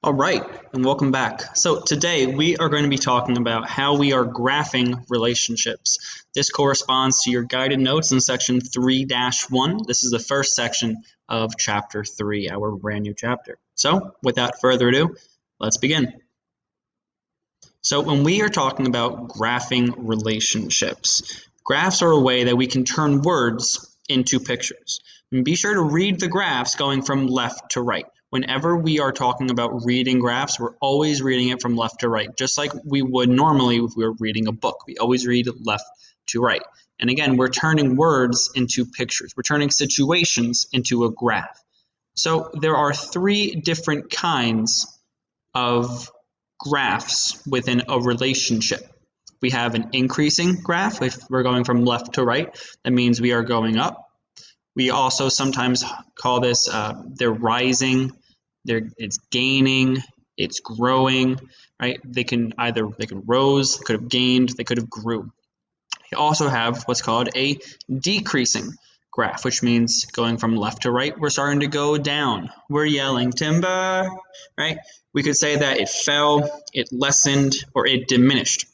All right, and welcome back. So today we are going to be talking about how we are graphing relationships. This corresponds to your guided notes in section 3-1. This is the first section of chapter 3, our brand new chapter. So without further ado, let's begin. So when we are talking about graphing relationships, graphs are a way that we can turn words into pictures. And be sure to read the graphs going from left to right. Whenever we are talking about reading graphs, we're always reading it from left to right, just like we would normally if we were reading a book. We always read left to right. And again, we're turning words into pictures. We're turning situations into a graph. So there are three different kinds of graphs within a relationship. We have an increasing graph. If we're going from left to right, that means we are going up. We also sometimes call this they're rising, it's gaining, it's growing, right? They can rose, they could have gained, they could have grew. We also have what's called a decreasing graph, which means going from left to right, we're starting to go down. We're yelling timber, right? We could say that it fell, it lessened, or it diminished.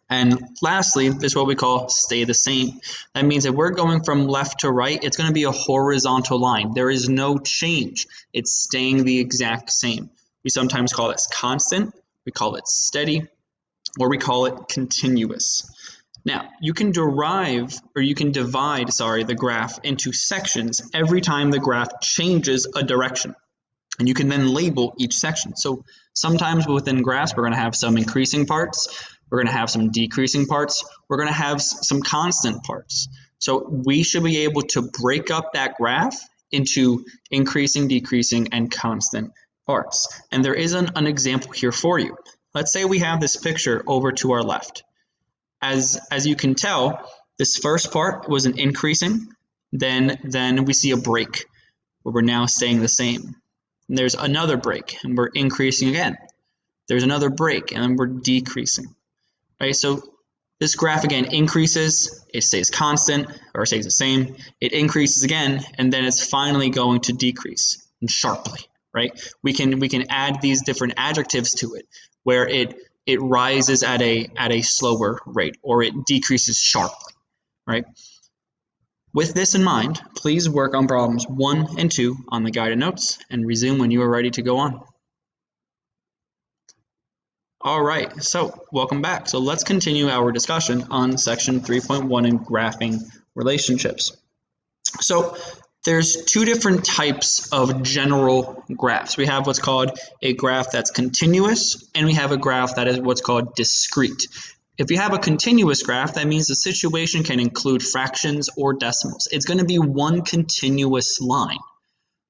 And lastly, this is what we call stay the same. That means that we're going from left to right, it's going to be a horizontal line. There is no change. It's staying the exact same. We sometimes call this constant, we call it steady, or we call it continuous. Now, you can divide the graph into sections every time the graph changes a direction. And you can then label each section. So sometimes within graphs, we're going to have some increasing parts, we're going to have some decreasing parts, we're going to have some constant parts. So we should be able to break up that graph into increasing, decreasing, and constant parts. And there is an example here for you. Let's say we have this picture over to our left. As you can tell, this first part was an increasing, then we see a break where we're now staying the same. And there's another break and we're increasing again. There's another break and then we're decreasing. Right? So this graph again increases, it stays constant or stays the same, it increases again, and then it's finally going to decrease and sharply, right? We can add these different adjectives to it where it rises at a slower rate or it decreases sharply, right? With this in mind, please work on problems 1 and 2 on the guided notes and resume when you are ready to go on. All right, so welcome back. So let's continue our discussion on section 3.1 in graphing relationships. So there's two different types of general graphs. We have what's called a graph that's continuous, and we have a graph that is what's called discrete. If you have a continuous graph, that means the situation can include fractions or decimals. It's going to be one continuous line.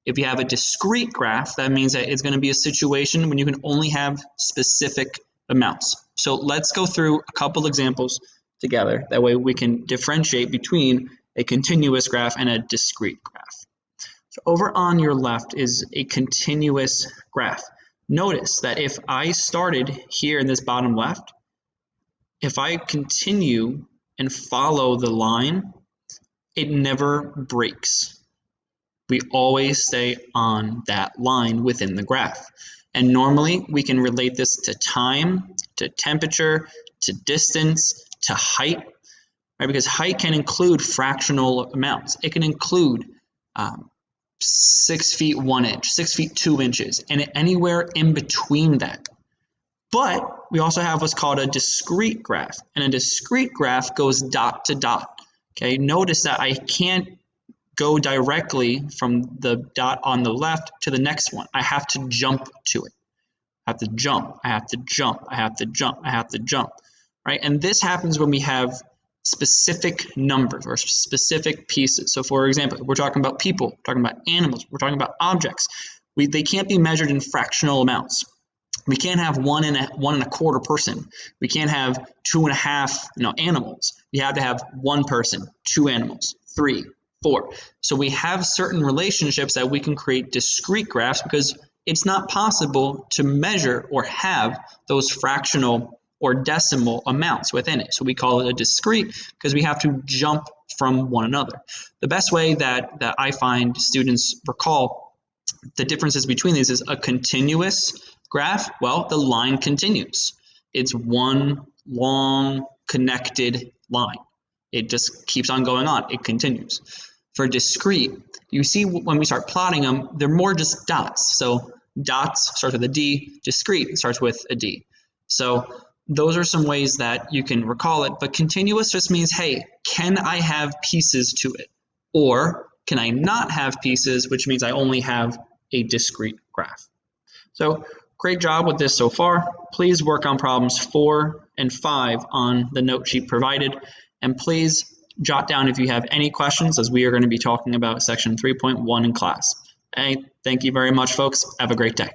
If you have a discrete graph, that means that it's going to be a situation when you can only have specific amounts. So let's go through a couple examples together. That way we can differentiate between a continuous graph and a discrete graph. So over on your left is a continuous graph. Notice that if I started here in this bottom left, if I continue and follow the line, it never breaks. We always stay on that line within the graph. And normally we can relate this to time, to temperature, to distance, to height, right? Because height can include fractional amounts. It can include 6 feet 1 inch, 6 feet 2 inches, and anywhere in between that. But we also have what's called a discrete graph, and a discrete graph goes dot to dot. Okay, notice that I can't go directly from the dot on the left to the next one. I have to jump to it. I have to jump, I have to jump, I have to jump, I have to jump, right? And this happens when we have specific numbers or specific pieces. So for example, we're talking about people, we're talking about animals, we're talking about objects. They can't be measured in fractional amounts. We can't have one and a quarter person. We can't have 2.5 animals. We have to have 1 person, 2 animals, 3, 4. So we have certain relationships that we can create discrete graphs because it's not possible to measure or have those fractional or decimal amounts within it. So we call it a discrete because we have to jump from one another. The best way that I find students recall the differences between these is a continuous Graph, well, the line continues. It's one long connected line. It just keeps on going on. It continues. For discrete, you see when we start plotting them, they're more just dots. So dots starts with a D, discrete starts with a D. So those are some ways that you can recall it, but continuous just means, hey, can I have pieces to it? Or can I not have pieces, which means I only have a discrete graph. So great job with this so far. Please work on problems 4 and 5 on the note sheet provided, and please jot down if you have any questions, as we are going to be talking about section 3.1 in class. Hey, thank you very much, folks. Have a great day.